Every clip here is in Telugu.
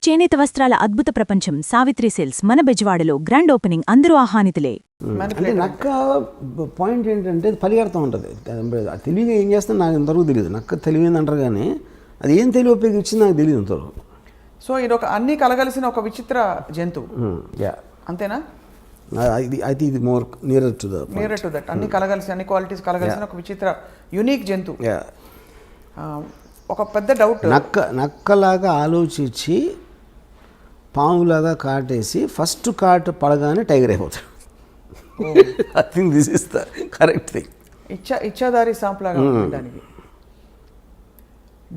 చేనేత వస్త్రాల అద్భుత ప్రపంచం సావిత్రి సేల్స్ మన బెజవాడలో గ్రాండ్ ఓపెనింగ్ అందరూ ఆహ్వానితులే. అంటే నక్క పాయింట్ ఏంటంటే పరిగెడతా ఉంటుంది. తెలివిగా ఏం చేస్తుందో నాకు ఇంతవరకు తెలియదు. నక్క తెలివింది అంటారు కానీ అది ఏం తెలివి ఉపయోగించింది నాకు తెలియదు ఇంతవరకు. సో ఇది ఒక అన్ని కలగలిసిన ఒక విచిత్ర జంతువు. అంతేనా? అయితే ఇది మోర్ నియరర్ టు దట్ అన్ని కలగలిసి అన్ని క్వాలిటీస్ కలగలిసిన ఒక విచిత్ర యూనిక్ జంతువు. ఒక పెద్ద డౌట్, నక్కలాగా ఆలోచించి పాములాగా కాటేసి ఫస్ట్ కాటు పడగానే టైగర్ అయిపోతాడు. I think this is the correct thing. ఇచ్చాదారి సాంప్లాగా దానికి.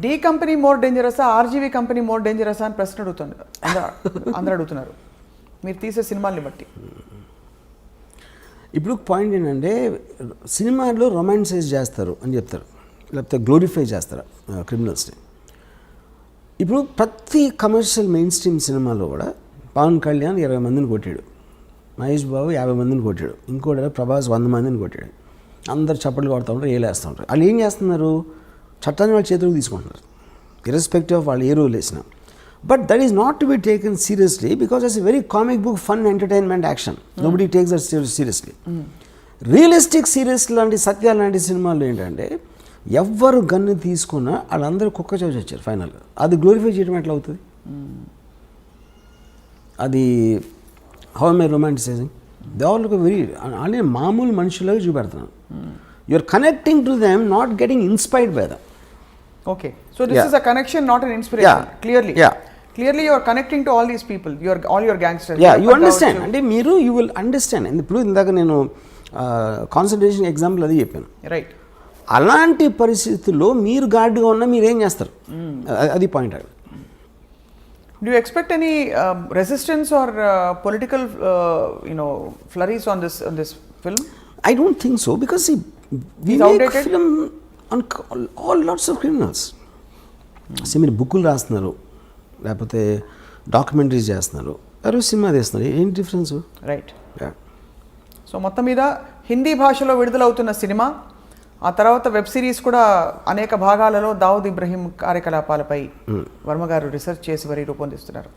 డి కంపెనీ మోర్ డేంజరసా, ఆర్జీవీ కంపెనీ మోర్ డేంజరసా అని ప్రశ్న అడుగుతున్నారు అందరూ అడుగుతున్నారు మీరు తీసే సినిమాల్ని బట్టి. ఇప్పుడు పాయింట్ ఏంటంటే సినిమాలో రొమాన్సైజ్ చేస్తారు అని చెప్తారు, లేకపోతే గ్లోరిఫై చేస్తారు క్రిమినల్స్ని. ఇప్పుడు ప్రతి కమర్షియల్ మెయిన్ స్ట్రీమ్ సినిమాలో కూడా పవన్ కళ్యాణ్ 20 మందిని కొట్టాడు, మహేష్ బాబు 50 మందిని కొట్టాడు, ఇంకోటి ప్రభాస్ 100 మందిని కొట్టాడు. అందరు చప్పట్లు కొడుతూ ఉంటారు, ఏలేస్తూ ఉంటారు. వాళ్ళు ఏం చేస్తున్నారు? చట్టాన్ని వాళ్ళ చేతులకు తీసుకుంటున్నారు, ఇర్రెస్పెక్టివ్ ఆఫ్ వాళ్ళు ఏ రోల్ వేసినా. But that is not to be taken seriously because it's a very comic book, fun, entertainment, action. Nobody takes that seriously. Realistic serious లాంటి సత్యాలు లాంటి సినిమాలు ఏంటంటే ఎవ్వరు గన్ను తీసుకున్నా వాళ్ళందరూ కుక్క చోచి వచ్చారు ఫైనల్గా. అది గ్లోరిఫై చేయడం ఎట్లా అవుతుంది? అది how am I romanticizing? They all look very అంటే మామూలు మనుషులాగా చూపెడుతున్నాను. You are connecting to them, not getting inspired by them. Okay, so this is a connection, not an inspiration. Clearly you are connecting to all these people, all your gangsters. You understand. అంటే మీరు you will understand. ఇప్పుడు ఇందాక నేను కాన్సంట్రేషన్ ఎగ్జాంపుల్ అది చెప్పాను, రైట్? అలాంటి పరిస్థితుల్లో మీరు గార్డ్గా ఉన్నా మీరు ఏం చేస్తారు? అది point. Do you expect any resistance or political flurries on this film? I don't think so, because see, we make film on all lots of criminals. మీరు బుక్కులు రాస్తున్నారు, లేకపోతే డాక్యుమెంటరీస్ చేస్తున్నారు, ఎవరు సినిమా తీస్తున్నారు, ఏంటి డిఫరెన్స్? రైట్. సో మొత్తం మీద హిందీ భాషలో విడుదలవుతున్న సినిమా, ఆ తర్వాత వెబ్ సిరీస్ కూడా అనేక భాగాలలో దావూద్ ఇబ్రహీం కార్యకలాపాలపై వర్మ గారు రీసెర్చ్ చేసి మరి రూపొందిస్తున్నారు.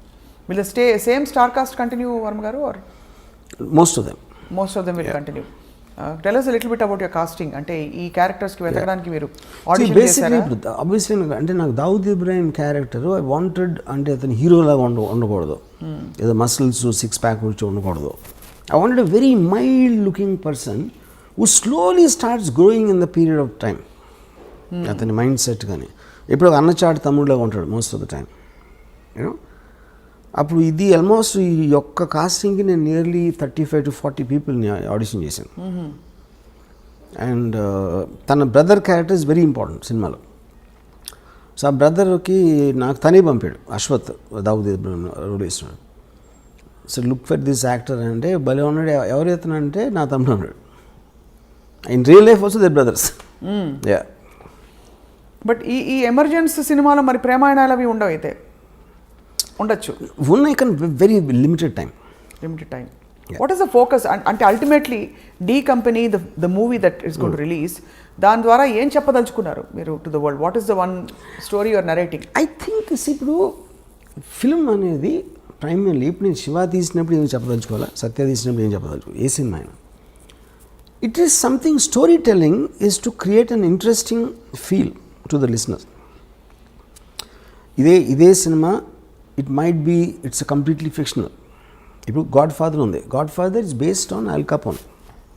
Will same star cast continue Varma garu, or most of them will continue? Tell us a little bit about your casting. అంటే ఈ క్యారెక్టర్స్ కి వెతకడానికి మీరు ఆడిషన్ చేశారా? ఆబ్వియస్లీ అంటే నాకు Dawood Ibrahim character I wanted, అంటే అతను హీరోలాగా ఉండకూడదు, ఏదో మసిల్స్ 6 ప్యాక్ వచ్చి ఉండకూడదు. I wanted a very mild looking person who slowly starts growing in the period of time. అతని మైండ్ సెట్ కానీ ఇప్పుడు ఒక అన్నచాటు తమ్ముడులాగా ఉంటాడు most of the time, you know. అప్పుడు ఇది ఆల్మోస్ట్ ఈ యొక్క కాస్టింగ్కి నేను నియర్లీ 35 to 40 పీపుల్ని ఆడిషన్ చేశాను. అండ్ తన brother character is very important సినిమాలో. సో ఆ బ్రదర్కి నాకు తనే పంపాడు, అశ్వత్, దావూద్ ఇబ్రహీం రోల్ వేస్తున్నాడు. So look for this actor అంటే భలే ఉన్నాడు. ఎవరు ఎత్తునంటే నా తమ్ముడు ఉన్నాడు. In real life also they brothers. But ఈ ఎమర్జెన్స్ సినిమాలో మరి ప్రేమాయణాలు అవి ఉండవు? అయితే ఉండొచ్చు, ఉన్నాయి, కానీ very limited time. What is the focus? అంటే ultimately D company the movie that is going to release, దాని ద్వారా ఏం చెప్పదలుచుకున్నారు మీరు to the world? What is the one story your narrating? I think ఇప్పుడు ఫిల్మ్ అనేది ప్రైమర్లీ, ఇప్పుడు నేను శివ తీసినప్పుడు ఏం చెప్పదలుచుకోవాలా, సత్య తీసినప్పుడు ఏం చెప్పదలుచుకో, ఏ సినిమా అయినా it is something. Story telling is to create an interesting feel to the listener. ఇదే సినిమా it might be it's completely fictional. ఇప్పుడు గాడ్ ఫాదర్ ఉంది, Godfather is based on Al Capone,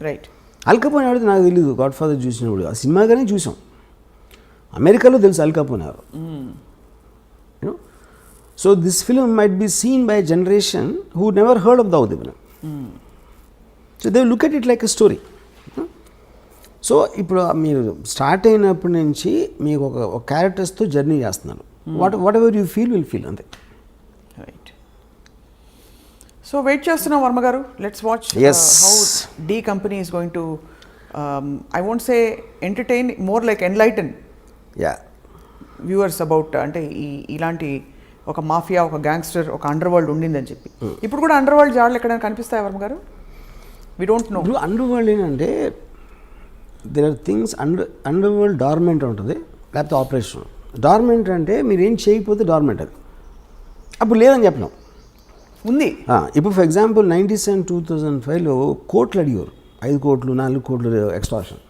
right? Al కపోన్ ఎవరిది నాకు తెలియదు, గాడ్ ఫాదర్ చూసినప్పుడు ఆ సినిమాగానే చూసాం. అమెరికాలో తెలుసు అల్ కపోన్ ఎవరు, you know. So this film might be seen by generation who never heard of Dawood Ibrahim. So they look at it like a story. So ఇప్పుడు మీరు స్టార్ట్ అయినప్పటి నుంచి మీకు ఒక క్యారెక్టర్స్తో జర్నీ చేస్తున్నారు. Whatever you feel will feel, అంతే. రైట్. సో వెయిట్ చేస్తున్నాం వర్మ గారు. Let's watch how the company is going to I won't say entertain, more like enlighten viewers about, అంటే ఇలాంటి ఒక మాఫియా, ఒక గ్యాంగ్స్టర్, ఒక అండర్ వరల్డ్ ఉండిందని చెప్పి. ఇప్పుడు కూడా అండర్ వరల్డ్ జాడలు ఎక్కడైనా కనిపిస్తాయి వర్మ గారు? We don't know. ఇప్పుడు అండర్ వరల్డ్ ఏంటంటే there are things underworld dormant ఉంటుంది, లేకపోతే ఆపరేషన్. డార్మెంట్ అంటే మీరు ఏం చేయకపోతే డార్మెంట్, అది అప్పుడు లేదని చెప్పినాం. ఉంది. ఇప్పుడు ఫర్ ఎగ్జాంపుల్ 97 2005లో కోట్లు అడిగారు, 5 కోట్లు 4 కోట్లు ఎక్స్ట్రాక్షన్.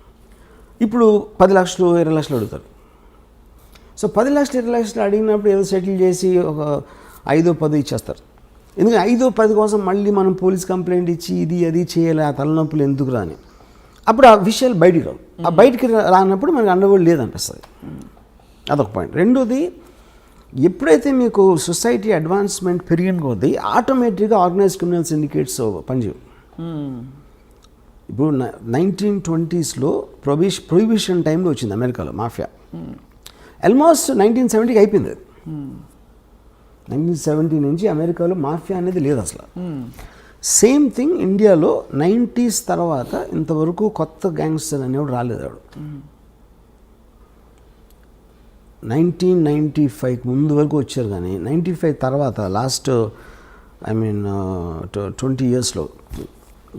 ఇప్పుడు 10 లక్షలు 20 లక్షలు అడుగుతారు. సో 10 లక్షలు 20 లక్షలు అడిగినప్పుడు ఏదో సెటిల్ చేసి ఒక 5-10 ఇచ్చేస్తారు. ఎందుకంటే 5-10 కోసం మళ్ళీ మనం పోలీస్ కంప్లైంట్ ఇచ్చి ఇది అది చేయాలి, ఆ తలనొప్పులు ఎందుకు రాని. అప్పుడు ఆ విషయాలు బయటికి రావు. ఆ బయటికి రానప్పుడు మనకి అండర్వరల్డ్ లేదనిపిస్తుంది. అదొక పాయింట్. రెండోది, ఎప్పుడైతే మీకు సొసైటీ అడ్వాన్స్మెంట్ పెరిగిన కొద్దీ ఆటోమేటిక్గా ఆర్గనైజ్డ్ క్రిమినల్ సిండికేట్స్ పనిచేయవు. ఇప్పుడు 1920sలో ప్రొహిబిషన్ టైంలో వచ్చింది అమెరికాలో మాఫియా. ఆల్మోస్ట్ 1970కి అయిపోయింది. 1970 నుంచి అమెరికాలో మాఫియా అనేది లేదు అసలు. సేమ్ థింగ్ ఇండియాలో 90s తర్వాత ఇంతవరకు కొత్త గ్యాంగ్స్టర్ అనేవాడు రాలేదు. 1995 ముందు వరకు వచ్చారు, కానీ 95 తర్వాత లాస్ట్ 20 yearsలో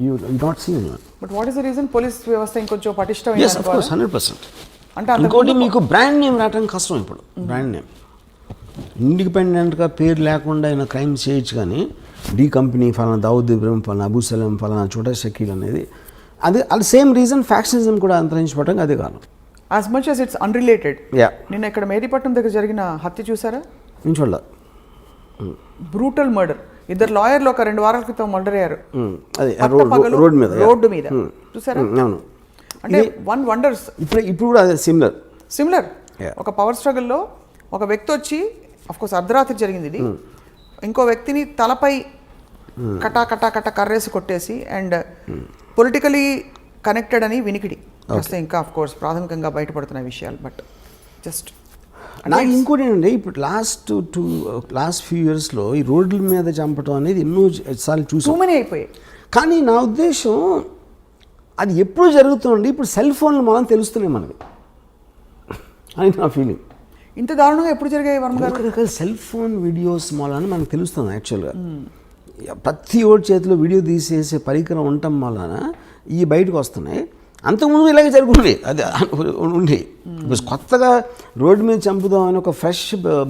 you not see anyone. But what is the reason? Police వ్యవస్థ ఇంకొంచెం పటిష్టం. yes of course 100%. అంటే ఇంకోటి మీకు బ్రాండ్ నేమ్ రావడం కష్టం. ఇప్పుడు బ్రాండ్ నేమ్ ఇండిపెండెంట్గా పేరు లేకుండా ఆయన క్రైమ్ చేయొచ్చు, కానీ డి కంపెనీ ఫలానా దావూద్ ఇబ్రహీం ఫలానా అబూ సలీం ఫలానా చోటా షకీల్ అనేది అది సేమ్ రీజన్. ఫ్యాక్షనిజం కూడా అంతరించిపోవడానికి అదే కారణం. As much as it's unrelated. నిన్న ఇక్కడ మేదీపట్నం దగ్గర జరిగిన హత్య చూసారా? నేను చూడాల. Brutal murder. 2 లాయర్లు ఒక 2 వారాల క్రితం మర్డర్ అయ్యారు. రోడ్డు మీద చూసారా? అవును. అంటే వన్ వండర్స్. ఇప్పుడు కూడా అదే సిమిలర్. ఒక పవర్ స్ట్రగుల్లో ఒక వ్యక్తి వచ్చి, అఫ్ కోర్స్ అర్ధరాత్రి జరిగింది ఇది, ఇంకో వ్యక్తిని తలపై కటా కటా కటా కర్రేసి కొట్టేసి, అండ్ పొలిటికలీ కనెక్టెడ్ అని వినికిడి వస్తే ఇంకా అఫ్ కోర్స్ ప్రాథమికంగా బయటపడుతున్న విషయాలు. బట్ జస్ట్ నాకు ఇంకోటి ఏంటంటే, ఇప్పుడు లాస్ట్ ఫ్యూ ఇయర్స్లో ఈ రోడ్ల మీద చంపడం అనేది ఎన్నోసార్లు చూసి టూ మెనీ అయిపోయాయి. కానీ నా ఉద్దేశం అది ఎప్పుడు జరుగుతుంది, ఇప్పుడు సెల్ ఫోన్లు మనం తెలుస్తున్నాయి మనకి అని నా ఫీలింగ్. ఇంత దారుణంగా ఎప్పుడు జరిగాయి వర్మ గారు? సెల్ ఫోన్ వీడియోస్ మూలాన మనకు తెలుస్తుంది. యాక్చువల్గా ప్రతి ఓడి చేతిలో వీడియో తీసేసే పరికరం ఉండటం వలన ఈ బయటకు వస్తున్నాయి. అంతకుముందు ఇలాగే జరుగుతుంది, అది ఉండి కొత్తగా రోడ్డు మీద చంపుదాం అని ఒక fresh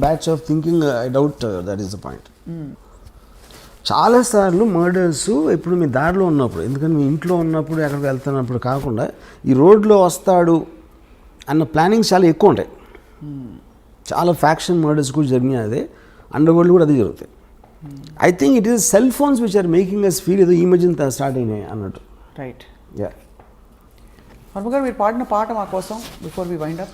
batch of thinking. I doubt that is the point. చాలాసార్లు మర్డర్స్ ఇప్పుడు మీ దారిలో ఉన్నప్పుడు, ఎందుకంటే మీ ఇంట్లో ఉన్నప్పుడు ఎక్కడికి వెళ్తున్నప్పుడు కాకుండా ఈ రోడ్లో వస్తాడు అన్న ప్లానింగ్స్ చాలా ఎక్కువ ఉంటాయి. చాలా ఫ్యాక్షన్ మర్డర్స్ కూడా జరిగినాయి. అదే అండర్వరల్డ్ కూడా అదే జరుగుతాయి. I think it is cell phones which are making us feel ఏదో ఈ మధ్యన స్టార్ట్ అయినాయి అన్నట్టు. రైట్. వర్మ గారు, మీరు పాడిన పాట మా కోసం బిఫోర్ వి వైండ్ అప్,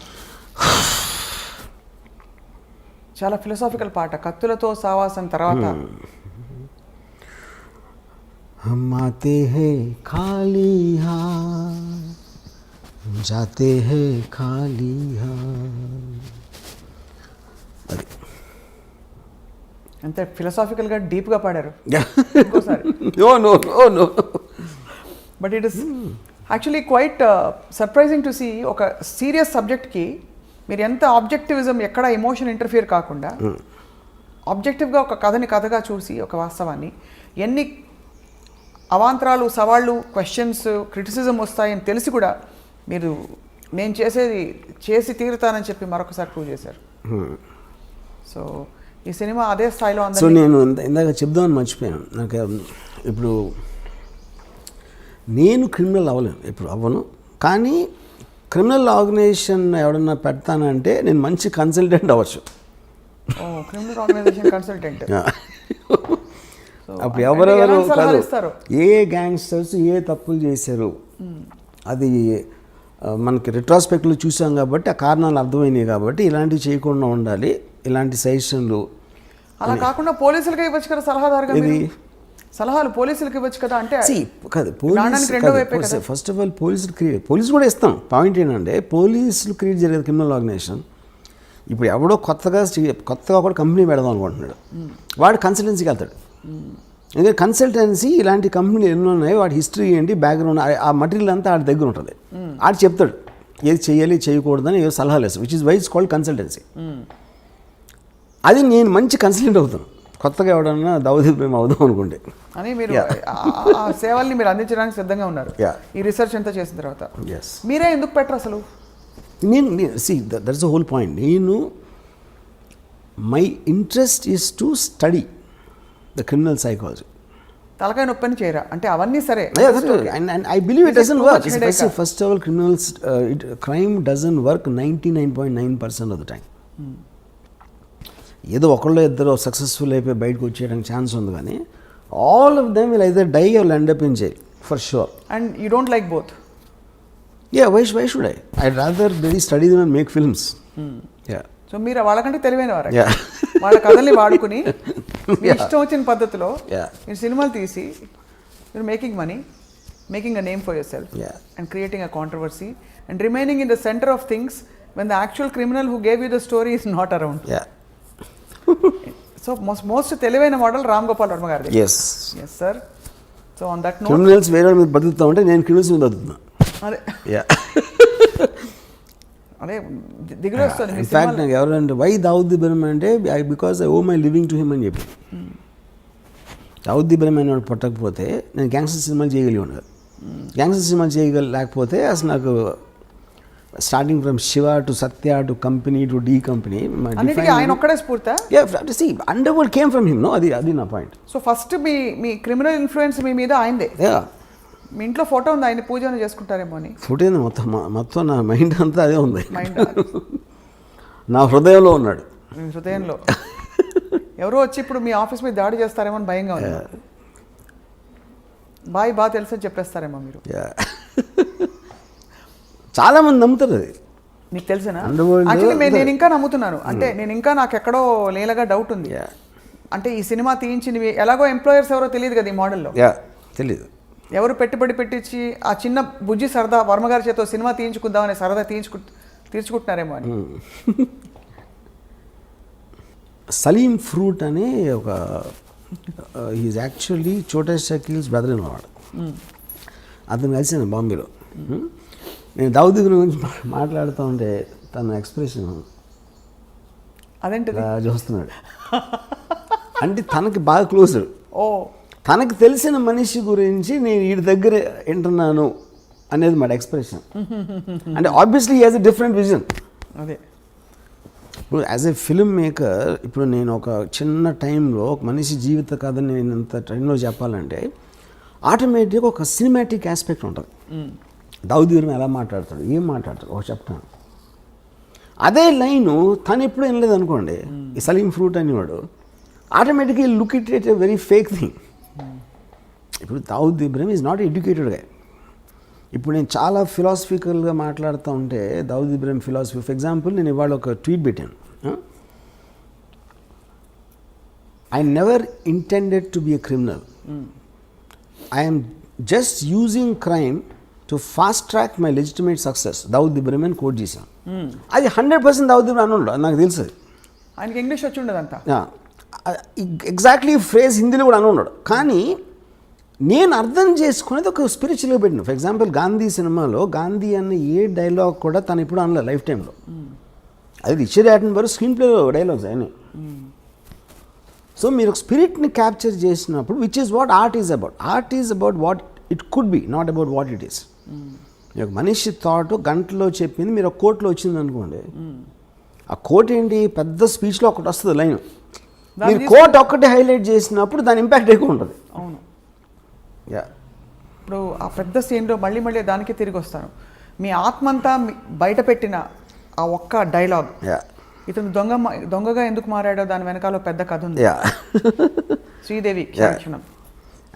చాలా ఫిలసాఫికల్ పాట, కత్తులతో సావాసం తర్వాత. हम आते हैं खाली हाथ, जाते हैं खाली हाथ. అది అంతే ఫిలసాఫికల్గా డీప్గా పాడారు. No but it is actually quite surprising to see. ఒక సీరియస్ సబ్జెక్ట్కి మీరు ఎంత ఆబ్జెక్టివిజం, ఎక్కడ ఎమోషన్ ఇంటర్ఫియర్ కాకుండా ఆబ్జెక్టివ్గా ఒక కథని కథగా చూసి, ఒక వాస్తవాన్ని ఎన్ని అవాంతరాలు, సవాళ్ళు, క్వశ్చన్స్, క్రిటిసిజం వస్తాయని తెలిసి కూడా మీరు నేను చేసేది చేసి తీరుతానని చెప్పి మరొకసారి ప్రూవ్ చేశారు. సో ఈ సినిమా అదే స్థాయిలో ఉంది. సో నేను ఇందాక చెప్దామని మర్చిపోయాను. నాకు ఇప్పుడు నేను క్రిమినల్ అవ్వలేను, ఇప్పుడు అవ్వను. కానీ క్రిమినల్ ఆర్గనైజేషన్ ఎవడన్నా పెడతానంటే నేను మంచి కన్సల్టెంట్ అవ్వచ్చు. Criminal organisation consultant. అప్పుడు ఎవరెవరు కాదు, ఏ గ్యాంగ్స్టర్స్ ఏ తప్పులు చేశారు అది మనకి రిట్రాస్పెక్ట్లో చూసాం కాబట్టి ఆ కారణాలు అర్థమైనాయి. కాబట్టి ఇలాంటివి చేయకుండా ఉండాలి, ఇలాంటి సజెషన్లు. అలా కాకుండా పోలీసులకి ఇవ్వచ్చు కదా సలహాదారుగా, సలహాలు పోలీసులకి ఇవ్వచ్చు కదా. అంటే కాదు, ఫస్ట్ ఆఫ్ ఆల్ పోలీసు కూడా ఇస్తాం. పాయింట్ ఏంటంటే పోలీసులు క్రియేట్ జరిగేది క్రిమినల్ ఆర్గనైజేషన్. ఇప్పుడు ఎవడో కొత్తగా కూడా కంపెనీ పెడదాం అనుకుంటున్నాడు, వాడు కన్సల్టెన్సీకి వెళ్తాడు. ఎందుకంటే కన్సల్టెన్సీ ఇలాంటి కంపెనీలు ఎన్నో ఉన్నాయి, వాడి హిస్టరీ ఏంటి, బ్యాక్గ్రౌండ్, ఆ మటీరియల్ అంతా ఆడి దగ్గర ఉంటుంది. ఆడు చెప్తాడు ఏది చేయాలి చేయకూడదని ఏదో సలహాలు వేస్తాడు, which is why it's called consultancy. అది నేను మంచి కన్సల్టెంట్ అవుతాను, కొత్తగా ఎవడన్నా దావూద్ ఇబ్రహీం అవుదాం అనుకుంటే అని. మీరు ఆ సేవల్ని మీరు అందించడానికి సిద్ధంగా ఉన్నారు ఈ రీసెర్చ్ అంతా చేసిన తర్వాత. మీరే ఎందుకు పెట్టరు అసలు? నేను దట్స్ ద హోల్ పాయింట్. నేను my interest is to study the criminal psychology. తలకాయ నొప్పని చేయరా అంటే అవన్నీ సరే. And I believe it doesn't work. First of all, crime doesn't work 99.9% of the time. ఏదో ఒకళ్ళు ఇద్దరు సక్సెస్ఫుల్ అయిపోయి బయటకు వచ్చేయడానికి ఛాన్స్ ఉంది, కానీ all of them will either die or end up in jail for sure. And you don't like both? Yeah, why should I? I'd rather really study them and make films. Yeah. So మీరు వాళ్ళకంటే తెలివైన వారు. Yeah. వాళ్ళ కథల్ని వాడుకుని మీ ఇష్టం వచ్చిన పద్ధతిలో మీరు సినిమాలు తీసి you're making money, making a name for yourself, and creating a controversy and remaining in the center of things when the actual criminal who gave you the story is not around. Yeah. So most తెలివైన మోడల్ రామ్ గోపాల్ వర్మ గారిది. Yes sir. So on that note, criminals వేరే మీద బతుకుతా ఉంటే నేను క్రిమినల్స్ మీద బతుకుతున్నా. అదే Yeah. అదే దిగులు వస్తుంది. In fact, నాకు ఎవరంటే వై దావుద్ ఇబ్రహీం అంటే because I owe my living to him అని చెప్పి. దావుద్ ఇబ్రహీం అనేవాడు పుట్టకపోతే నేను గ్యాంగ్స్టర్ సినిమాలు చేయగలిగాను. గ్యాంగ్స్టర్ సినిమాలు చేయలేకపోతే అసలు నాకు starting from Siva to Satya to company to D company ఆయన ఒక్కడే స్ఫూర్తా. Underworld came from him. No, అది నా point. So first me criminal influence మీ మీద ఆయనదే. మీ ఇంట్లో ఫోటో ఉంది, ఆయన పూజ చేసుకుంటారేమో అని. ఫోటో ఉంది, మొత్తం నా మైండ్ అంతా అదే ఉంది. నా హృదయంలో ఉన్నాడు. హృదయంలో ఎవరో వచ్చి ఇప్పుడు మీ ఆఫీస్ మీద దాడి చేస్తారేమో అని భయంగా ఉంది. బాగా తెలుసు అని చెప్పేస్తారేమో మీరు. చాలా మంది నమ్ముతారు అది. నీకు తెలిసినా నేను ఇంకా నమ్ముతున్నాను. అంటే నేను ఇంకా నాకు ఎక్కడో లేలగా డౌట్ ఉంది. అంటే ఈ సినిమా తీయించినవి ఎలాగో ఎంప్లాయర్స్ ఎవరో తెలియదు కదా ఈ మోడల్లో. తెలియదు. ఎవరు పెట్టుబడి పెట్టించి ఆ చిన్న బుజ్జి సరదా వర్మ గారి చేత సినిమా తీయించుకుందామని సరదా తీర్చుకుంటున్నారేమో అని. సలీం ఫ్రూట్ అనే ఒక ఈజ్ యాక్చువల్లీ చోటా షకీల్స్ బ్రదర్ ఇన్ వాడు. అతను కలిసాను బాంబేలో. నేను దావుద్ గురించి మాట్లాడుతూ ఉంటే తన ఎక్స్ప్రెషన్ అదేంటి చూస్తున్నాడు. అంటే తనకి బాగా క్లోజ్డ్. తనకు తెలిసిన మనిషి గురించి నేను వీడి దగ్గర వింటున్నాను అనేది మాట ఎక్స్ప్రెషన్. అంటే obviously he has a different vision. అదే ఇప్పుడు యాజ్ ఎ ఫిల్మ్ మేకర్ ఇప్పుడు నేను ఒక చిన్న టైంలో ఒక మనిషి జీవిత కథని నేను ఇంత టైంలో చెప్పాలంటే ఆటోమేటిక్గా ఒక సినిమాటిక్ ఆస్పెక్ట్ ఉంటుంది. దావుద్ ఇబ్రహీం ఎలా మాట్లాడతాడు, ఏం మాట్లాడతాడు ఒక చెప్తాను. అదే లైను తను ఎప్పుడు వినలేదు అనుకోండి, ఈ సలీం ఫ్రూట్ అనేవాడు ఆటోమేటిక్గా look it a very fake thing. ఇప్పుడు Dawood Ibrahim is not educated గా. ఇప్పుడు నేను చాలా ఫిలాసఫికల్గా మాట్లాడుతూ ఉంటే Dawood Ibrahim philosophy, for example నేను ఇవాళ ఒక ట్వీట్ పెట్టాను. I never intended to be a criminal. I'm just using crime to fast track my legitimate success. Dawood Ibrahim అని కోట్ చేశాను. అది 100% దావుద్ ఇబ్రహీం అని నాకు తెలుసు. ఆయనకి ఇంగ్లీష్ వచ్చి ఉండదంతా ఎగ్జాక్ట్లీ ఫ్రేజ్ హిందీలో కూడా అని ఉన్నాడు. కానీ నేను అర్థం చేసుకునేది ఒక స్పిరిచువల్గా పెట్టిన. ఫర్ ఎగ్జాంపుల్ గాంధీ సినిమాలో గాంధీ అన్న ఏ డైలాగ్ కూడా తను ఇప్పుడు అనలే లైఫ్ టైంలో. అది రిచర్డ్ అటెన్బర్గ్ స్క్రీన్ ప్లే డైలాగ్స్ ఆయన. సో మీరు ఒక స్పిరిట్ని క్యాప్చర్ చేసినప్పుడు which is what art is about. Art is about what it could be, not about what it is. ఒక మనిషి థాట్ గంటలో చెప్పింది మీరు ఒక కోర్టులో వచ్చింది అనుకోండి, ఆ కోర్ట్ ఏంటి పెద్ద స్పీచ్లో ఒకటి వస్తుంది లైన్, మీరు కోర్ట్ ఒక్కటి హైలైట్ చేసినప్పుడు దాని ఇంపాక్ట్ ఎక్కువ ఉంటుంది. అవును. ఇప్పుడు ఆ పెద్ద సీన్లో మళ్ళీ దానికి తిరిగి వస్తాను. మీ ఆత్మంతా బయట పెట్టిన ఆ ఒక్క డైలాగ్, ఇతను దొంగగా ఎందుకు మారాడో దాని వెనకాల పెద్ద కథ ఉంది. Sridevi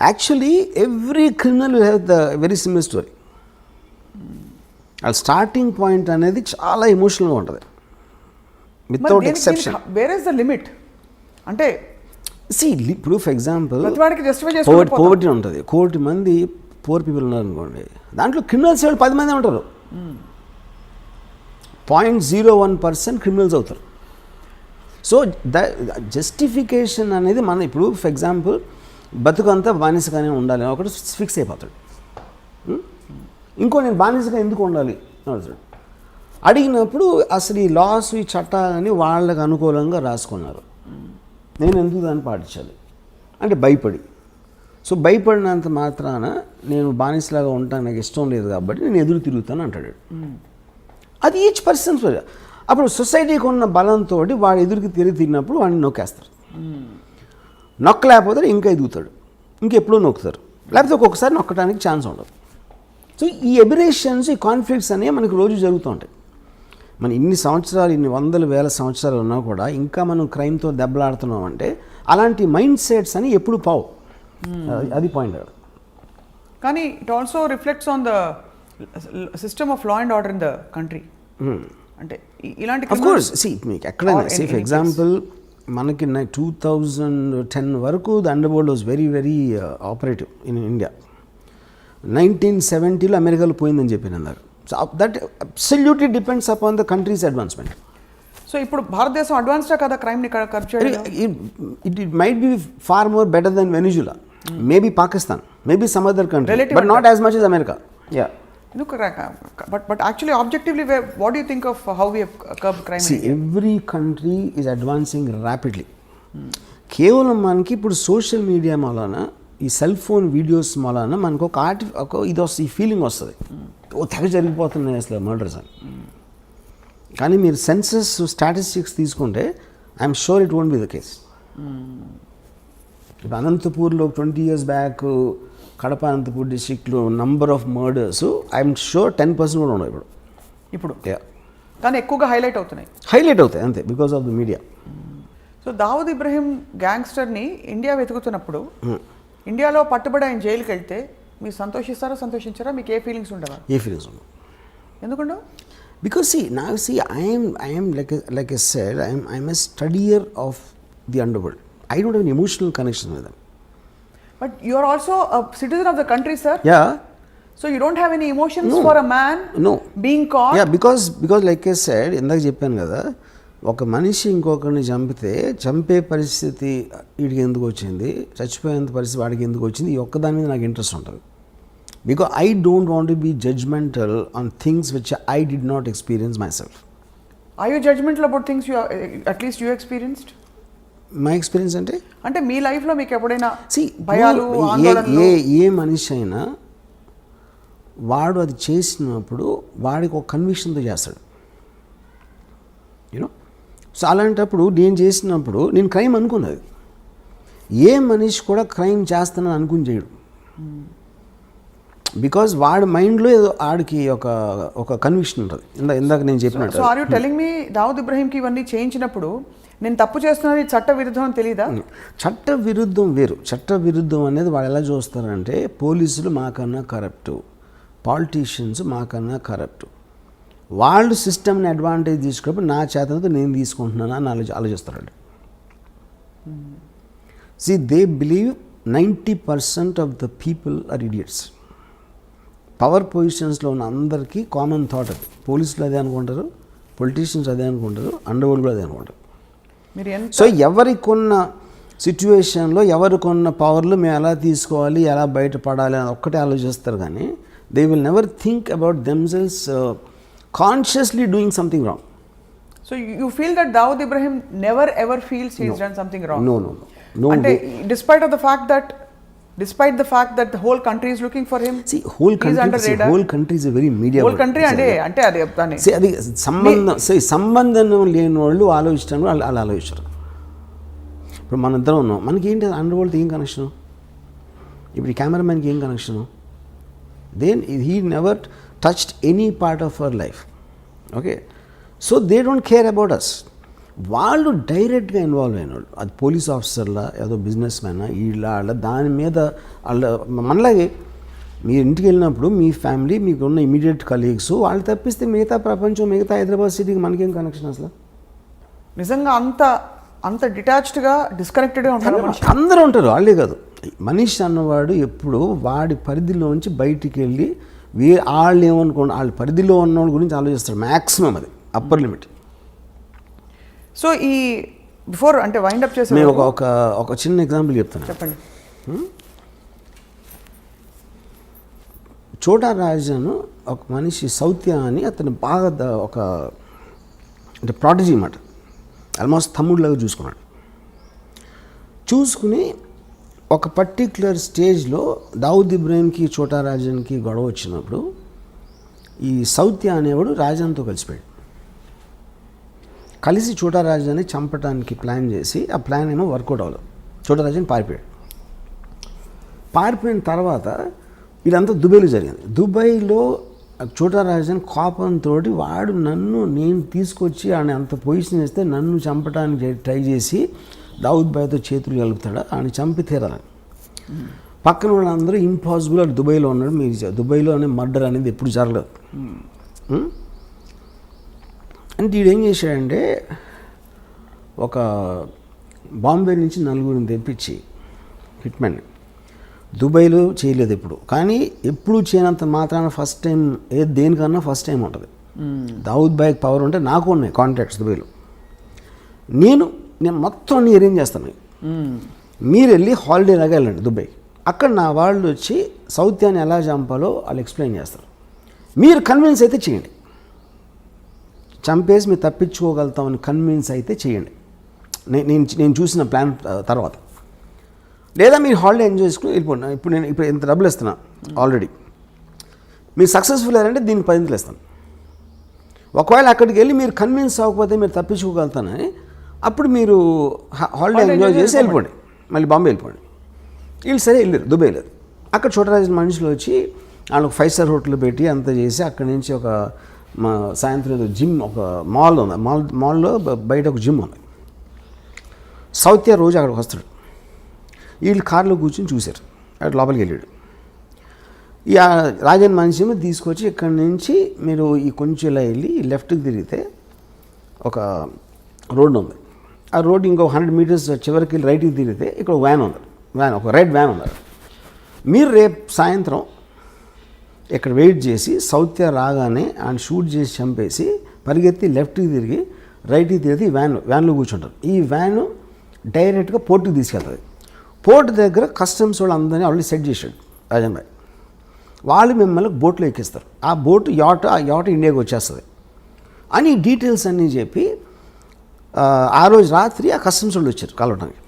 actually every criminal will have the very similar story. ఆ స్టార్టింగ్ పాయింట్ అనేది చాలా ఎమోషనల్గా ఉంటుంది without exception. Where is the limit అంటే ఇప్పుడు ఫర్ ఎగ్జాంపుల్ పోవర్టీ ఉంటుంది, 1 కోటి మంది పూర్ పీపుల్ ఉన్నారు అనుకోండి, దాంట్లో క్రిమినల్స్ 10 మంది ఉంటారు. 0.01% క్రిమినల్స్ అవుతారు. సో ద జస్టిఫికేషన్ అనేది మన ఇప్పుడు ఫర్ ఎగ్జాంపుల్ బతుకంతా బానిసగానే ఉండాలి ఒకటి ఫిక్స్ అయిపోతాడు. ఇంకో నేను బానిసగా ఎందుకు ఉండాలి అడిగినప్పుడు అసలు ఈ లాస్ ఈ చట్టాలని వాళ్ళకు అనుకూలంగా రాసుకున్నారు, నేను ఎందుకు దాన్ని పాటించాలి అంటే భయపడి. సో భయపడినంత మాత్రాన నేను బానిసలాగా ఉంటాను, నాకు ఇష్టం లేదు కాబట్టి నేను ఎదురు తిరుగుతాను అంటాడు. అది ఈచ్ పర్సన్. అప్పుడు సొసైటీకి ఉన్న బలంతో వాడు ఎదురుకి తిరిగినప్పుడు వాడిని నొక్కేస్తారు. నొక్కలేకపోతే ఇంకా ఎదుగుతాడు, ఇంకెప్పుడూ నొక్కుతారు, లేకపోతే ఒక్కొక్కసారి నొక్కడానికి ఛాన్స్ ఉండదు. సో ఈ ఎబిరేషన్స్, ఈ కాన్ఫ్లిక్ట్స్ అనేవి మనకు రోజు జరుగుతూ ఉంటాయి. మన ఇన్ని సంవత్సరాలు, ఇన్ని వందల వేల సంవత్సరాలు ఉన్నా కూడా ఇంకా మనం క్రైమ్తో దెబ్బలాడుతున్నాం అంటే అలాంటి మైండ్ సెట్స్ అని ఎప్పుడు పావు. అది పాయింట్. కానీ it also reflects on the system of law and order in the country. అంటే ఇలాంటి ఆఫ్ కోర్స్ మీకు ఎక్కడైనా ఫర్ ఎగ్జాంపుల్ మనకి 2010 వరకు the underworld was very very operative in India. 1970లో అమెరికాలో పోయిందని చెప్పి అన్నారు. So that absolutely depends upon the country's advancement. So ఇప్పుడు భారతదేశం అడ్వాన్స్డా కదా క్రైమ్ని కర్చ్ చేయడం? It might be far more better than Venezuela, maybe Pakistan, maybe some other country, but not as much as America. Yeah. But actually objectively, what do you think of how we have curbed crime? See, every country is advancing rapidly. కేవలం మనకి ఇప్పుడు సోషల్ మీడియా మూలాన, ఈ సెల్ ఫోన్ వీడియోస్ మూలాన మనకు ఒక ఇది వస్తుంది, ఈ ఫీలింగ్ వస్తుంది, తెగ జరిగిపోతున్నాయి అసలు మర్డర్స్ అని. కానీ మీరు సెన్సస్ స్టాటిస్టిక్స్ తీసుకుంటే I'm sure it won't be the case. ఇప్పుడు అనంతపూర్లో 20 years బ్యాక్ కడప అనంతపూర్ డిస్ట్రిక్ట్లో number of murders I'm sure 10% కూడా ఉండవు ఇప్పుడు. కానీ ఎక్కువగా హైలైట్ అవుతాయి అంతే, because of the media. So Dawood Ibrahim గ్యాంగ్స్టర్ని ఇండియా వెతుకుతున్నప్పుడు ఇండియాలో పట్టుబడి ఆయన జైలుకి వెళ్తే మీరు సంతోషించారా? మీకు ఏ ఫీలింగ్స్ ఉండవా? ఏ ఫీలింగ్స్ ఉండవు. ఎందుకుండవు? Because I am like I said, I'm a studier of the underworld. I don't have an emotional connection with them. But you are also a citizen of the country, sir. Yeah. So you don't have any emotions for a man being caught? Yeah, because like I said, ఇందాక చెప్పాను కదా, ఒక మనిషి ఇంకొకరిని చంపే పరిస్థితి వీడికి ఎందుకు వచ్చింది, చచ్చిపోయేంత పరిస్థితి వాడికి ఎందుకు వచ్చింది, ఈ ఒక్కదాని మీద నాకు ఇంట్రెస్ట్ ఉంటుంది. Because I don't want to be judgmental on things which I did not experience myself. Are you judgmental about things at least you experienced? My experience అంటే మీ లైఫ్లో మీకు ఎప్పుడైనా భయాలు, ఏ మనిషి అయినా వాడు అది చేసినప్పుడు వాడికి ఒక కన్విక్షన్తో చేస్తాడు, యూనో. సో అలాంటప్పుడు నేను చేసినప్పుడు నేను క్రైమ్ అనుకున్నది. ఏ మనిషి కూడా క్రైమ్ చేస్తానని అనుకుని చేయడు. బికాజ్ వాడి మైండ్లో ఏదో ఆడికి ఒక కన్విక్షన్ ఉంటుంది. ఇందాక నేను చెప్పినట్టు. So are you telling me Dawood ఇబ్రహీంకి ఇవన్నీ చేయించినప్పుడు నేను తప్పు చేస్తున్నది చట్ట విరుద్ధం అని తెలియదా? చట్ట విరుద్ధం వేరు. చట్ట విరుద్ధం అనేది వాళ్ళు ఎలా చూస్తారంటే, పోలీసులు మాకన్నా కరప్టు, పాలిటీషియన్స్ మాకన్నా కరప్టు, వాళ్ళు సిస్టమ్ని అడ్వాంటేజ్ తీసుకున్నప్పుడు నా చేతనతో నేను తీసుకుంటున్నాను అని ఆలోచిస్తారండి. See, they believe 90% of the people are idiots. Power పొజిషన్స్లో ఉన్న అందరికీ కామన్ థాట్ అది. పోలీసులు అదే అనుకుంటారు, పొలిటీషియన్స్ అదే అనుకుంటారు, అండర్వరల్డ్ కూడా అదే అనుకుంటారు. సో ఎవరికొన్న సిచ్యువేషన్లో ఎవరికొన్న పవర్లు మేము ఎలా తీసుకోవాలి, ఎలా బయటపడాలి అని ఒక్కటే ఆలోచిస్తారు. కానీ they will never think about themselves consciously doing something wrong. So you feel that Dawood Ibrahim never ever feels he has done something wrong? No. అంటే despite the fact that the whole country is looking for him, whole country is a very media whole country అంటే అది చెప్తాను. అది సంబంధం లేని వాళ్ళు ఆలోచిస్తాను, వాళ్ళు ఆలోచిస్తారు. ఇప్పుడు మన ఇద్దరం ఉన్నాం, మనకి ఏంటి అండర్వరల్డ్తో ఏం కనెక్షను? ఇప్పుడు ఈ కెమెరామెన్కి ఏం connection? Then he never touched any part of our life. Okay, so they don't care about us. వాళ్ళు డైరెక్ట్గా ఇన్వాల్వ్ అయిన వాళ్ళు, అది పోలీస్ ఆఫీసర్లా, ఏదో బిజినెస్ మ్యానా, వాళ్ళ దాని మీద వాళ్ళ మనలాగే మీరు ఇంటికి వెళ్ళినప్పుడు మీ ఫ్యామిలీ, మీకు ఉన్న ఇమీడియట్ కలీగ్స్, వాళ్ళు తప్పిస్తే మిగతా ప్రపంచం, మిగతా హైదరాబాద్ సిటీకి మనకేం కనెక్షన్ అసలు? నిజంగా అంత డిటాచ్డ్గా, డిస్కనెక్టెడ్గా ఉంటారు. అందరూ ఉంటారు, వాళ్ళే కాదు. మనిషి అన్నవాడు ఎప్పుడు వాడి పరిధిలోంచి బయటికి వెళ్ళి వాళ్ళు ఏమనుకోండి, వాళ్ళ పరిధిలో ఉన్న వాళ్ళ గురించి ఆలోచిస్తారు మ్యాక్సిమం. అది అప్పర్ లిమిట్. సో ఈ బిఫోర్ అంటే వైండప్ చేసే నేను ఒక చిన్న ఎగ్జాంపుల్ చెప్తాను. చెప్పండి. చోటా రాజాను ఒక మనిషి సౌత్య అని, అతను బాగా అంటే ప్రాటజీ అన్నమాట, ఆల్మోస్ట్ తమ్ముడిలాగా చూసుకుని ఒక పర్టిక్యులర్ స్టేజ్లో దావూద్ ఇబ్రహీంకి చోటా రాజన్కి గొడవ వచ్చినప్పుడు ఈ సౌత్య అనేవాడు రాజాన్తో కలిసిపోయాడు. కలిసి చోటారాజుని చంపడానికి ప్లాన్ చేసి ఆ ప్లాన్ ఏమో వర్కౌట్ అవ్వలేదు. చోటారాజుని పారిపోయిన తర్వాత ఇదంతా దుబాయ్లో జరిగింది. దుబాయ్లో చోటారాజుని కోపంతో వాడు నేను తీసుకొచ్చి ఆయన అంత పొజిషన్ ఇస్తే నన్ను చంపడానికి ట్రై చేసి దావుద్ భాయ్తో చేతులు కలుపుతాడు, ఆయన చంపి తీరాలని. పక్కన వాళ్ళందరూ ఇంపాసిబుల్, అది దుబాయ్లో ఉన్నాడు, మీరు దుబాయ్లోనే మర్డర్ అనేది ఎప్పుడు జరగలేదు. అంటే వీడు ఏం చేశాడంటే ఒక బాంబే నుంచి 4 తెప్పించి హిట్మెన్ దుబాయ్లో చేయలేదు ఎప్పుడు, కానీ ఎప్పుడు చేయనంత మాత్రాన ఫస్ట్ టైం దేనికన్నా ఫస్ట్ టైం ఉంటుంది. దావుద్ భాయ్కి పవర్ ఉంటే నాకు ఉన్నాయి కాంటాక్ట్స్ దుబాయ్లో. నేను మొత్తం అన్ని అరేంజ్ చేస్తాను. మీరు వెళ్ళి హాలిడే లాగా వెళ్ళండి దుబాయ్, అక్కడ నా వాళ్ళు వచ్చి సౌత్యాన్ని ఎలా చంపాలో వాళ్ళు ఎక్స్ప్లెయిన్ చేస్తారు. మీరు కన్విన్స్ అయితే చేయండి, చంపేసి మీరు తప్పించుకోగలుగుతామని కన్విన్స్ అయితే చేయండి నేను చూసిన ప్లాన్ తర్వాత. లేదా మీరు హాలిడే ఎంజాయ్ చేసుకుని వెళ్ళిపోండి. ఇప్పుడు ఇంత డబ్బులు ఇస్తున్నా ఆల్రెడీ, మీరు సక్సెస్ఫుల్ అయ్యారంటే దీనికి 10 ఇస్తాను. ఒకవేళ అక్కడికి వెళ్ళి మీరు కన్విన్స్ అవ్వకపోతే మీరు తప్పించుకోగలుగుతానని అప్పుడు మీరు హాలిడే ఎంజాయ్ చేసి వెళ్ళిపోండి, మళ్ళీ బాంబే వెళ్ళిపోండి. వీళ్ళు సరే వెళ్ళారు, దుబాయ్ వెళ్ళారు. అక్కడ చోటరాజు మనుషులు వచ్చి వాళ్ళకి 5 స్టార్ హోటల్ పెట్టి అంత చేసి అక్కడి నుంచి ఒక సాయంత్రం జిమ్, ఒక మాల్ ఉంది, మాల్లో బయట ఒక జిమ్ ఉంది. సౌత్య రోజు అక్కడికి వస్తాడు. వీళ్ళు కార్లో కూర్చొని చూశారు, అక్కడ లోపలికి వెళ్ళాడు. ఈ రాజన్ మనిషి తీసుకొచ్చి ఇక్కడి నుంచి మీరు ఈ కొంచెం ఇలా వెళ్ళి లెఫ్ట్కి తిరిగితే ఒక రోడ్డు ఉంది, ఆ రోడ్డు ఇంకో 100 మీటర్స్ చివరికి వెళ్ళి రైట్కి తిరిగితే ఇక్కడ ఒక రెడ్ వ్యాన్ ఉంది. మీరు రేపు సాయంత్రం ఇక్కడ వెయిట్ చేసి సౌత్య రాగానే ఆయన షూట్ చేసి చంపేసి పరిగెత్తి లెఫ్ట్కి తిరిగి రైట్కి తిరిగి వ్యాన్లో కూర్చుంటారు. ఈ వ్యాను డైరెక్ట్గా పోర్టుకి తీసుకెళ్తుంది. పోర్ట్ దగ్గర కస్టమ్స్ వాళ్ళు అందరినీ ఆల్రెడీ సెట్ చేశాడు రాజన్ భాయ్. వాళ్ళు మిమ్మల్ని బోట్లో ఎక్కిస్తారు. ఆ బోట్ యాట్ ఇండియాకి వచ్చేస్తుంది అని డీటెయిల్స్ అన్నీ చెప్పి ఆ రోజు రాత్రి ఆ కస్టమ్స్ వాళ్ళు వచ్చారు కలవడానికి.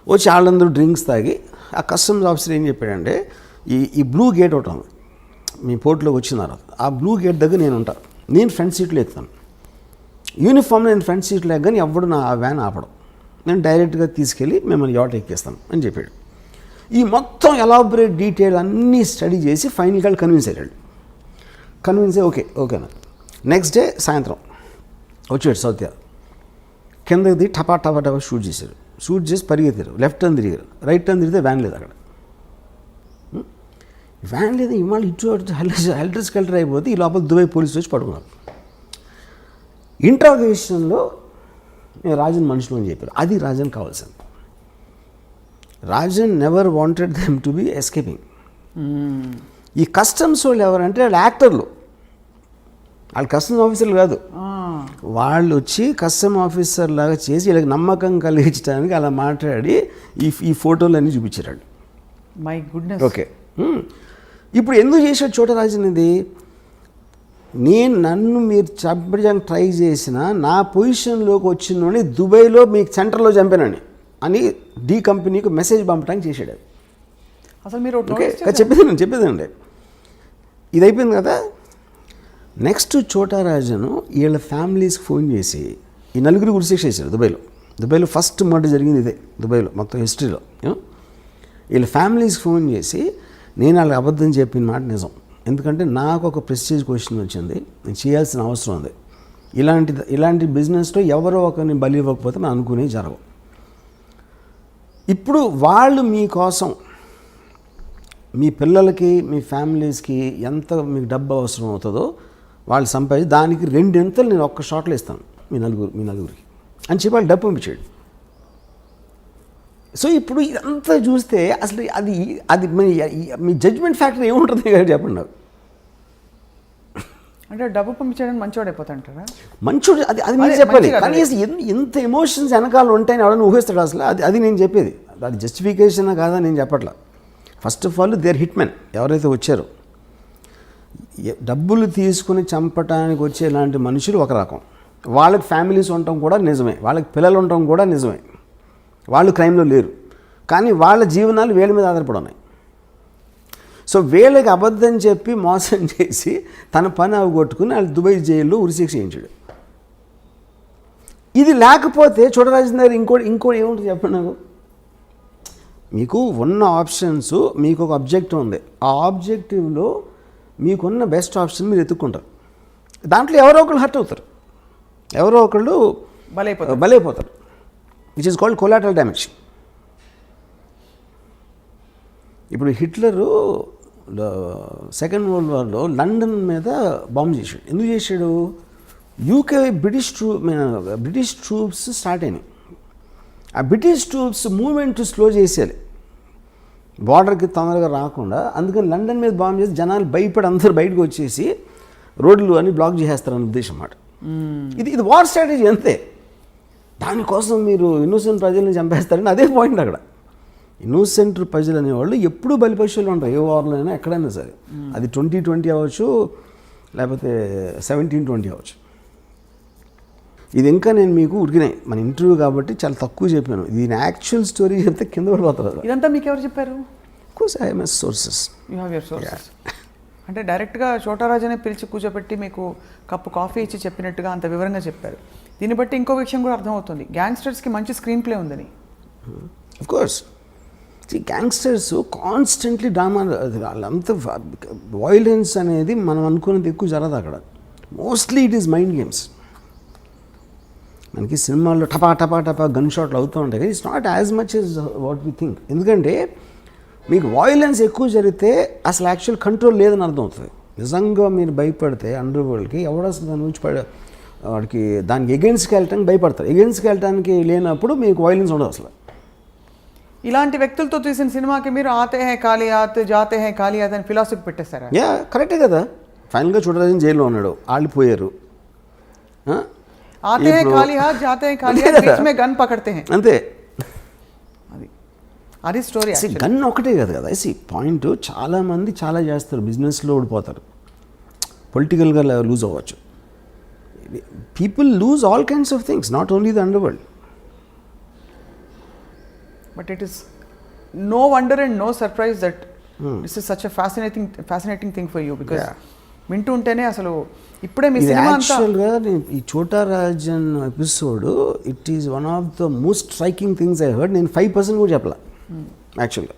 వచ్చి వాళ్ళందరూ డ్రింక్స్ తాగి ఆ కస్టమ్స్ ఆఫీసర్ ఏం చెప్పాడంటే ఈ బ్లూ గేట్ ఒకటి ఉంది మీ పోర్ట్లోకి వచ్చిన తర్వాత, ఆ బ్లూ గేట్ దగ్గర నేను ఉంటాను, నేను ఫ్రంట్ సీట్లో ఎక్కుతాను, యూనిఫామ్లో నేను ఫ్రంట్ సీట్లో ఎక్కని ఎవడు నా ఆ వ్యాన్ ఆపడం, నేను డైరెక్ట్గా తీసుకెళ్ళి మిమ్మల్ని యాట్ ఎక్కిస్తాను అని చెప్పాడు. ఈ మొత్తం ఎలాబరేట్ డీటెయిల్ అన్నీ స్టడీ చేసి ఫైనల్గా కన్విన్స్ అయ్యాడు. కన్విన్స్ అయ్యి ఓకేనా. నెక్స్ట్ డే సాయంత్రం వచ్చాడు సౌత్య, కిందకి దిగి టపా షూట్ చేశారు. షూట్ చేసి పరిగెత్తారు, లెఫ్ట్ టర్న్ తిరిగారు, రైట్ టర్న్ తిరిగితే వ్యాన్ లేదు అక్కడ. వ్యాన్ లేదు, ఇవాళ ఇటు హెల్టర్ స్కెల్టర్ అయిపోతే ఈ లోపల దుబాయ్ పోలీసులు వచ్చి పడుకున్నారు. ఇంట్రాగేషన్లో రాజన్ మనుషులు అని చెప్పారు. అది రాజన్ కావాల్సింది. Rajan never wanted them to be escaping. ఈ కస్టమ్స్ వాళ్ళు ఎవరంటే వాళ్ళు యాక్టర్లు, వాళ్ళు కస్టమ్స్ ఆఫీసర్లు కాదు. వాళ్ళు వచ్చి కస్టమ్ ఆఫీసర్ లాగా చేసి వీళ్ళకి నమ్మకం కలిగించడానికి అలా మాట్లాడి ఈ ఫోటోలన్నీ చూపించారు. My goodness. ఓకే, ఇప్పుడు ఎందుకు చేశాడు చోటరాజన్ ఇది? నన్ను మీరు చంపడానికి ట్రై చేసిన నా పొజిషన్లోకి వచ్చిన దుబాయ్లో మీకు సెంటర్లో చంపానని అని డి కంపెనీకి మెసేజ్ పంపడానికి చేశాడు. అసలు మీరు ఓకే చెప్పేదండి. ఇది అయిపోయింది కదా. నెక్స్ట్ చోటారాజను వీళ్ళ ఫ్యామిలీస్కి ఫోన్ చేసి ఈ 4 ఉరిశిక్ష చేశారు దుబాయ్లో ఫస్ట్ మర్డర్ జరిగింది ఇదే దుబాయ్లో మొత్తం హిస్టరీలో. వీళ్ళ ఫ్యామిలీస్కి ఫోన్ చేసి నేను వాళ్ళకి అబద్ధం చెప్పిన మాట నిజం, ఎందుకంటే నాకు ఒక ప్రెస్టీజ్ క్వశ్చన్ వచ్చింది, నేను చేయాల్సిన అవసరం ఉంది, ఇలాంటి బిజినెస్లో ఎవరో ఒకరిని బలి ఇవ్వకపోతే మనం అనుకునేవి జరగవు. ఇప్పుడు వాళ్ళు మీకోసం మీ పిల్లలకి మీ ఫ్యామిలీస్కి ఎంత మీకు డబ్బు అవసరం అవుతుందో వాళ్ళు సంపాదించి దానికి 2 ఎంతలు నేను ఒక్క షాట్లో ఇస్తాను మీ నలుగురికి అని చెప్పి వాళ్ళు డబ్బు పంపించాడు. సో ఇప్పుడు ఇదంతా చూస్తే అసలు అది మీ జడ్జ్మెంట్ ఫ్యాక్టర్ ఏముంటుంది కదా చెప్పండి నాకు. అంటే డబ్బు పంపించడానికి మంచివాడు అయిపోతాంటారా? మంచోడు అది మీరు చెప్పాలి, కానీ ఎంత ఎమోషన్స్ వెనకాల ఉంటాయని ఎవరైనా ఊహిస్తాడు అసలు. అది నేను చెప్పేది, అది జస్టిఫికేషన్ కాదా నేను చెప్పట్లా. First of all their hit men ఎవరైతే వచ్చారో, డబ్బులు తీసుకుని చంపడానికి వచ్చే ఇలాంటి మనుషులు ఒక రకం, వాళ్ళకి ఫ్యామిలీస్ ఉండటం కూడా నిజమే, వాళ్ళకి పిల్లలు ఉండటం కూడా నిజమే, వాళ్ళు క్రైమ్లో లేరు, కానీ వాళ్ళ జీవనాలు వీళ్ళ మీద ఆధారపడి ఉన్నాయి. సో వీళ్ళకి అబద్ధం చెప్పి మోసం చేసి తన పని అవగొట్టుకుని వాళ్ళు దుబాయ్ జైల్లో ఉరిశిక్ష చేయించాడు. ఇది లేకపోతే చూడరాజన్ దగ్గర ఇంకోటి ఏముంటుంది చెప్పండి నాకు. మీకు ఉన్న ఆప్షన్స్, మీకు ఒక ఆబ్జెక్టివ్ ఉంది, ఆ ఆబ్జెక్టివ్లో మీకున్న బెస్ట్ ఆప్షన్ మీరు ఎత్తుక్కుంటారు. దాంట్లో ఎవరో ఒకళ్ళు హర్ట్ అవుతారు, ఎవరో ఒకళ్ళు బలైపోతారు, which is called collateral damage. ఇప్పుడు హిట్లరు సెకండ్ వరల్డ్ వార్లో లండన్ మీద బాంబు చేశాడు. ఎందుకు చేశాడు? యూకే బ్రిటిష్ ట్రూప్స్ స్టార్ట్ అయినాయి. ఆ బ్రిటిష్ ట్రూప్స్ మూవ్మెంట్ స్లో చేసేయాలి, బార్డర్కి తొందరగా రాకుండా. అందుకని లండన్ మీద బాంబు చేసి జనాలు భయపడి అందరూ బయటకు వచ్చేసి రోడ్లు అన్ని బ్లాక్ చేసేస్తారని ఉద్దేశం అన్నమాట. ఇది వార్ స్ట్రాటజీ అంతే. దానికోసం మీరు ఇన్నోసెంట్ ప్రజల్ని చంపేస్తారని అదే పాయింట్ అక్కడ. ఇన్నోసెంట్ ప్రజలు అనేవాళ్ళు ఎప్పుడూ బలిపశువులు ఉంటారు, ఏ వార్లో అయినా ఎక్కడైనా సరే. అది 2020 అవ్వచ్చు, లేకపోతే 1720 అవ్వచ్చు. ఇది ఇంకా నేను మీకు ఉడికినాయి మన ఇంటర్వ్యూ కాబట్టి చాలా తక్కువ చెప్పాను. దీని యాక్చువల్ స్టోరీ చెప్తే కింద పడిపోతుంది. ఇదంతా మీకు ఎవరు చెప్పారు? Course I have my sources. You have your sources. అంటే డైరెక్ట్గా చోటారాజనే పిలిచి కూర్చోబెట్టి మీకు కప్పు కాఫీ ఇచ్చి చెప్పినట్టుగా అంత వివరంగా చెప్పారు. దీన్ని బట్టి ఇంకో విషయం కూడా అర్థమవుతుంది, గ్యాంగ్స్టర్స్కి మంచి స్క్రీన్ ప్లే ఉందని. Of course gangsters constantly drama, వాళ్ళంతా వైలెన్స్ అనేది మనం అనుకున్నది ఎక్కువ జరగదు అక్కడ. Mostly it is mind games. మనకి సినిమాల్లో టపా టపా టపా గన్ షాట్లు అవుతూ ఉంటాయి, it's not as much as what we think. ఎందుకంటే మీకు వైలెన్స్ ఎక్కువ జరిగితే అసలు యాక్చువల్ కంట్రోల్ లేదని అర్థం అవుతుంది. నిజంగా మీరు భయపడితే అండర్ వరల్డ్కి ఎవడు అసలు దాని నుంచి వాడికి దానికి ఎగెన్స్ట్కి వెళ్ళటానికి భయపడతారు. ఎగెన్స్ట్కి వెళ్ళటానికి లేనప్పుడు మీకు వైలెన్స్ ఉండదు అసలు. ఇలాంటి వ్యక్తులతో తీసిన సినిమాకి మీరు ఆతే హై కాలియాత్ జాతే హై కాలియాత్ అని ఫిలాసఫీ పెట్టేస్తారా? యా కరెక్టే కదా. ఫైనల్గా చూడరాజన్ జైల్లో ఉన్నాడు, వాళ్ళు పోయారు. ఆతే హై కాలియాత్ జాతే హై కాలియాత్ బీచ్ మే గన్ పకడ్తే హై, అంతే. అది స్టోరీ. గన్ ఒకటే కదా కదా పాయింట్. చాలామంది చాలా చేస్తారు, బిజినెస్లో ఓడిపోతారు, పొలిటికల్గా లూజ్ అవ్వచ్చు. People lose all kinds of things, not only the under world. But it is no wonder and no surprise that this is such a fascinating thing for you, because వింటూ ఉంటేనే అసలు ఇప్పుడే మీ సినిమా అంతా. యాక్చువల్గా ఈ Chhota Rajan episode it is one of the most striking things I heard. నేను 5% కూడా చెప్పలే యాక్చువల్గా.